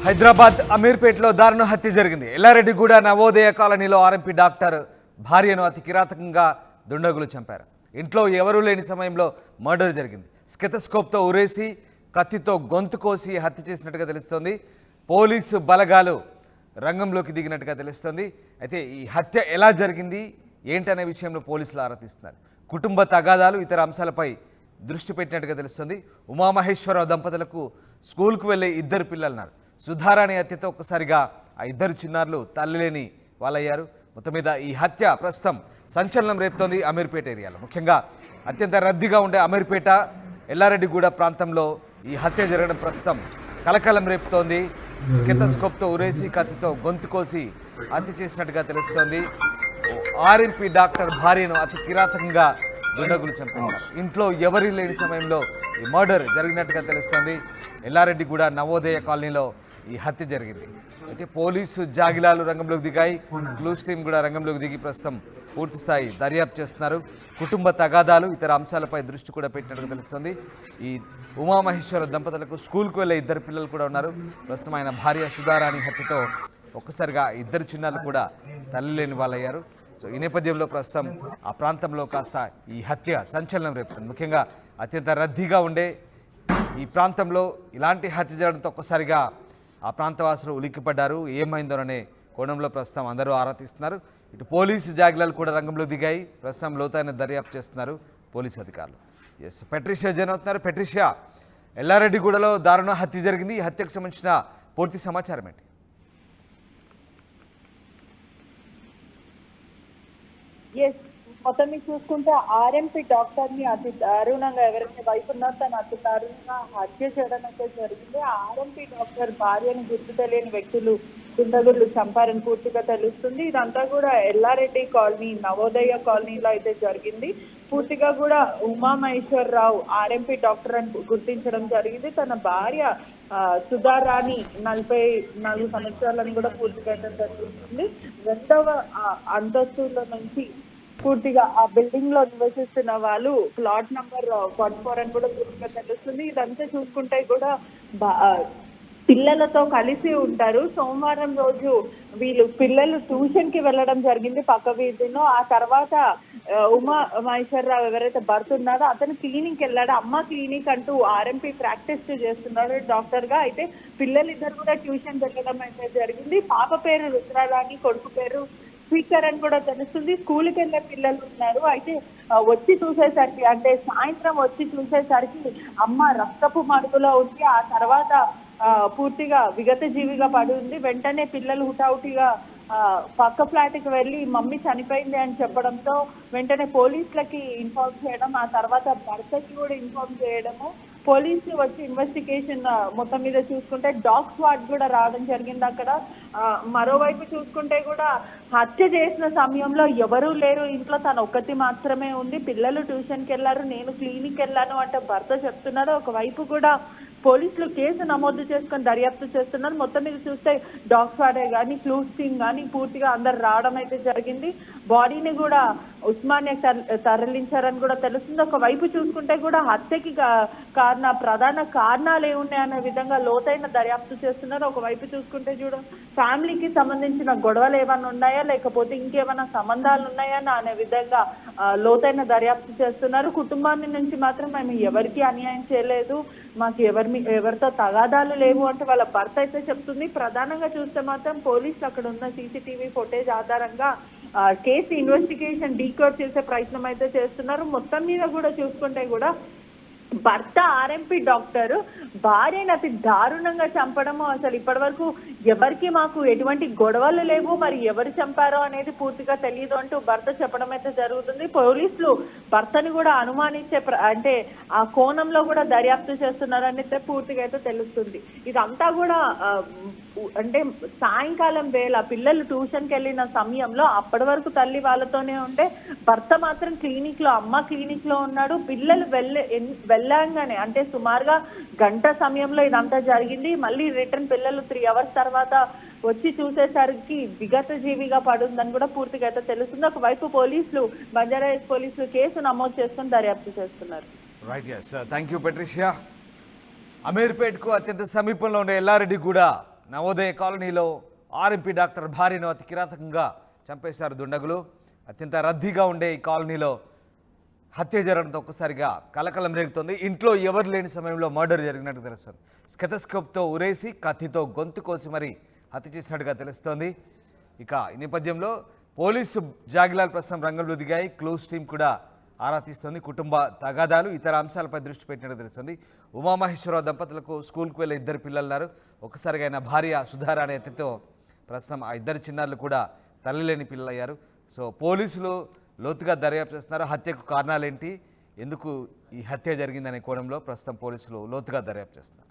హైదరాబాద్ అమీర్పేటలో దారుణ హత్య జరిగింది. ఎల్లారెడ్డిగూడ నవోదయ కాలనీలో ఆర్ఎంపీ డాక్టర్ భార్యను అతి కిరాతకంగా దుండగులు చంపారు. ఇంట్లో ఎవరూ లేని సమయంలో మర్డర్ జరిగింది. స్టెథోస్కోప్తో ఉరేసి కత్తితో గొంతు కోసి హత్య చేసినట్టుగా తెలుస్తోంది. పోలీసు బలగాలు రంగంలోకి దిగినట్టుగా తెలుస్తోంది. అయితే ఈ హత్య ఎలా జరిగింది ఏంటనే విషయంలో పోలీసులు ఆరా తీస్తున్నారు. కుటుంబ తగాదాలు ఇతర అంశాలపై దృష్టి పెట్టినట్టుగా తెలుస్తుంది. ఉమామహేశ్వరరావు దంపతులకు స్కూల్కు వెళ్ళే ఇద్దరు పిల్లలున్నారు. సుధారాణి హత్యతో ఒక్కసారిగా ఆ ఇద్దరు చిన్నారులు తల్లిలేని వాళ్ళయ్యారు. మొత్తం మీద ఈ హత్య ప్రస్తుతం సంచలనం రేపుతోంది అమీర్పేట ఏరియాలో. ముఖ్యంగా అత్యంత రద్దీగా ఉండే అమీర్పేట ఎల్లారెడ్డిగూడ ప్రాంతంలో ఈ హత్య జరగడం ప్రస్తుతం కలకలం రేపుతోంది. స్టెథోస్కోప్తో ఉరేసి కత్తితో గొంతు కోసి హత్య చేసినట్టుగా తెలుస్తోంది. ఆర్ఎంపీ డాక్టర్ భార్యను అతి కిరాతకంగా దుండగులు చంపేశారు. ఇంట్లో ఎవరి లేని సమయంలో ఈ మర్డర్ జరిగినట్టుగా తెలుస్తోంది. ఎల్లారెడ్డిగూడ నవోదయ కాలనీలో ఈ హత్య జరిగింది. అయితే పోలీసు జాగిలాలు రంగంలోకి దిగాయి. క్లూస్ టీం కూడా రంగంలోకి దిగి ప్రస్తుతం పూర్తిస్థాయి దర్యాప్తు చేస్తున్నారు. కుటుంబ తగాదాలు ఇతర అంశాలపై దృష్టి కూడా పెట్టినట్టుగా తెలుస్తుంది. ఈ ఉమామహేశ్వర దంపతులకు స్కూల్కు వెళ్ళే ఇద్దరు పిల్లలు కూడా ఉన్నారు. ప్రస్తుతం ఆయన భార్య సుధారాణి హత్యతో ఒక్కసారిగా ఇద్దరు చిన్నారులు కూడా తల్లి లేని వాళ్ళయ్యారు. సో ఈ నేపథ్యంలో ప్రస్తుతం ఆ ప్రాంతంలో కాస్త ఈ హత్య సంచలనం రేపుతుంది. ముఖ్యంగా అత్యంత రద్దీగా ఉండే ఈ ప్రాంతంలో ఇలాంటి హత్య జరగడంతో ఒక్కసారిగా ఆ ప్రాంతవాసులు ఉలిక్కిపడ్డారు. ఏమైందోననే కోణంలో ప్రస్తుతం అందరూ ఆరా తీస్తున్నారు. ఇటు పోలీసు జాగ్రత్తలు కూడా రంగంలో దిగాయి. ప్రస్తుతం లోతైన దర్యాప్తు చేస్తున్నారు పోలీసు అధికారులు. పెట్రిషియా జైన్ అవుతున్నారు. పెట్రిషియా, ఎల్లారెడ్డిగూడలో దారుణ హత్య జరిగింది. ఈ హత్యకు సంబంధించిన పూర్తి సమాచారం ఏంటి? మొత్తం మీరు చూసుకుంటే ఆర్ఎంపీ డాక్టర్ ని అతి దారుణంగా ఎవరైతే వైపు ఉన్నారో తను అతి దారుణంగా హత్య చేయడం అయితే జరిగింది. ఆర్ఎంపీ డాక్టర్ భార్యను గుర్తు తెలియని వ్యక్తులు దుండగులు చంపారని పూర్తిగా తెలుస్తుంది. ఇదంతా కూడా ఎల్లారెడ్డి కాలనీ నవోదయ కాలనీలో అయితే జరిగింది. పూర్తిగా కూడా ఉమామహేశ్వరరావు ఆర్ఎంపీ డాక్టర్ అని గుర్తించడం జరిగింది. తన భార్య సుధారాణి 44 సంవత్సరాలని కూడా పూర్తిగా తెలుస్తుంది. 2వ అంతస్తుల నుంచి పూర్తిగా ఆ బిల్డింగ్ లో నివసిస్తున్న వాళ్ళు ప్లాట్ నంబర్ 44 అని కూడా పూర్తిగా తెలుస్తుంది. ఇదంతా చూసుకుంటే కూడా పిల్లలతో కలిసి ఉంటారు. సోమవారం రోజు వీళ్ళు పిల్లలు ట్యూషన్ కి వెళ్ళడం జరిగింది పక్క వీధిలో. ఆ తర్వాత ఉమామహేశ్వరరావు ఎవరైతే భర్త ఉన్నారో అతను క్లినిక్ వెళ్ళాడు. అమ్మ క్లినిక్ అంటూ ఆర్ఎంపీ ప్రాక్టీస్ చేస్తున్నాడు డాక్టర్ గా. అయితే పిల్లలు ఇద్దరు కూడా ట్యూషన్ వెళ్ళడం అయితే జరిగింది. పాప పేరు రుద్రారాణి, కొడుకు పేరు స్పీకర్ అని కూడా తెలుస్తుంది. స్కూల్కి వెళ్ళే పిల్లలు ఉన్నారు. అయితే వచ్చి చూసేసరికి అంటే సాయంత్రం వచ్చి చూసేసరికి అమ్మ రక్తపు మడుగులో ఉంది. ఆ తర్వాత పూర్తిగా విగత జీవిగా పడి ఉంది. వెంటనే పిల్లలు హుటాహుటిగా పక్క ఫ్లాట్కి వెళ్ళి మమ్మీ చనిపోయింది అని చెప్పడంతో వెంటనే పోలీసులకి ఇన్ఫార్మ్ చేయడం, ఆ తర్వాత భర్తకి కూడా ఇన్ఫార్మ్ చేయడము, పోలీసులు వచ్చి ఇన్వెస్టిగేషన్ మొత్తం మీద చూసుకుంటే డాగ్ స్క్వాడ్ కూడా రావడం జరిగింది అక్కడ. మరోవైపు చూసుకుంటే కూడా హత్య చేసిన సమయంలో ఎవరూ లేరు ఇంట్లో, తను ఒక్కటి మాత్రమే ఉంది. పిల్లలు ట్యూషన్కి వెళ్ళారు, నేను క్లినిక్ వెళ్ళాను అంటే భర్త చెప్తున్నాడు. ఒకవైపు కూడా పోలీసులు కేసు నమోదు చేసుకొని దర్యాప్తు చేస్తున్నారు. మొత్తం మీద చూస్తే డాగ్ స్క్వాడే కానీ క్లూస్ టీమ్ కానీ పూర్తిగా అందరు రావడం అయితే జరిగింది. బాడీని కూడా ఉస్మానియా తరలించారని కూడా తెలుస్తుంది. ఒకవైపు చూసుకుంటే కూడా హత్యకి ప్రధాన కారణాలు ఏమున్నాయనే విధంగా లోతైన దర్యాప్తు చేస్తున్నారు. ఒకవైపు చూసుకుంటే ఫ్యామిలీకి సంబంధించిన గొడవలు ఏమైనా ఉన్నాయా లేకపోతే ఇంకేమైనా సంబంధాలు ఉన్నాయా అనే విధంగా లోతైన దర్యాప్తు చేస్తున్నారు. కుటుంబాన్ని నుంచి మాత్రం మేము ఎవరికి అన్యాయం చేయలేదు, మాకు ఎవరితో తగాదాలు లేవు అంటే వాళ్ళ భర్త అయితే చెప్తుంది. ప్రధానంగా చూస్తే మాత్రం పోలీసులు అక్కడ ఉన్న సీసీటీవీ ఫుటేజ్ ఆధారంగా కేసు ఇన్వెస్టిగేషన్ డీకోడ్ చేసే ప్రయత్నం అయితే చేస్తున్నారు. మొత్తం మీద కూడా చూసుకుంటే కూడా భర్త ఆర్ఎంపీ డాక్టర్ భార్యను అతి దారుణంగా చంపడము, అసలు ఇప్పటి వరకు ఎవరికి మాకు ఎటువంటి గొడవలు లేవు, మరి ఎవరు చంపారో అనేది పూర్తిగా తెలియదు అంటూ భర్త చెప్పడం అయితే జరుగుతుంది. పోలీసులు భర్తని కూడా అనుమానించే అంటే ఆ కోణంలో కూడా దర్యాప్తు చేస్తున్నారని అయితే పూర్తిగా అయితే తెలుస్తుంది. ఇదంతా కూడా అంటే సాయంకాలం వేళ పిల్లలు ట్యూషన్కి వెళ్ళిన సమయంలో అప్పటి వరకు తల్లి వాళ్ళతోనే ఉంటే భర్త మాత్రం క్లినిక్ లో అమ్మ క్లినిక్ లో ఉన్నాడు. పిల్లలు వెళ్ళంగానే అంటే సుమారుగా గంట సమయంలో ఇదంతా జరిగింది. మళ్ళీ రిటర్న్ పిల్లలు 3 hours తర్వాత వచ్చి చూసేసరికి విగత జీవిగా పడుందని కూడా పూర్తిగా అయితే తెలుస్తుంది. ఒకవైపు పోలీసులు బంజారాహిల్స్ పోలీసులు కేసు నమోదు చేసుకుని దర్యాప్తు చేస్తున్నారు. Thank you Patricia. అమీర్పేట్కు అత్యంత సమీపంలో ఉండే ఎల్లారెడ్డిగూడ నవోదయ కాలనీలో ఆర్ఎంపీ డాక్టర్ భార్యను అతి కిరాతకంగా చంపేశారు దుండగులు. అత్యంత రద్దీగా ఉండే ఈ కాలనీలో హత్య జరగడంతో ఒక్కసారిగా కలకలం రేగుతోంది. ఇంట్లో ఎవరు లేని సమయంలో మర్డర్ జరిగినట్టు తెలుస్తుంది. స్కెతస్కోప్తో ఉరేసి కత్తితో గొంతు కోసి మరీ హత్య చేసినట్టుగా తెలుస్తోంది. ఇక ఈ నేపథ్యంలో పోలీసు జాగిలాల్ ప్రస్తుతం రంగంలో దిగాయి. క్లూస్ టీం కూడా ఆరా తీస్తోంది. కుటుంబ తగాదాలు ఇతర అంశాలపై దృష్టి పెట్టినట్టు తెలుస్తుంది. ఉమామహేశ్వరరావు దంపతులకు స్కూల్కి వెళ్ళే 2 పిల్లలున్నారు. ఒక్కసారిగా ఆయన భార్య సుధార అనే అతితో ప్రస్తుతం ఆ 2 చిన్నారులు కూడా తల్లి లేని పిల్లలయ్యారు. సో పోలీసులు లోతుగా దర్యాప్తు చేస్తున్నారు. హత్యకు కారణాలేంటి, ఎందుకు ఈ హత్య జరిగిందనే కోణంలో ప్రస్తుతం పోలీసులు లోతుగా దర్యాప్తు చేస్తున్నారు.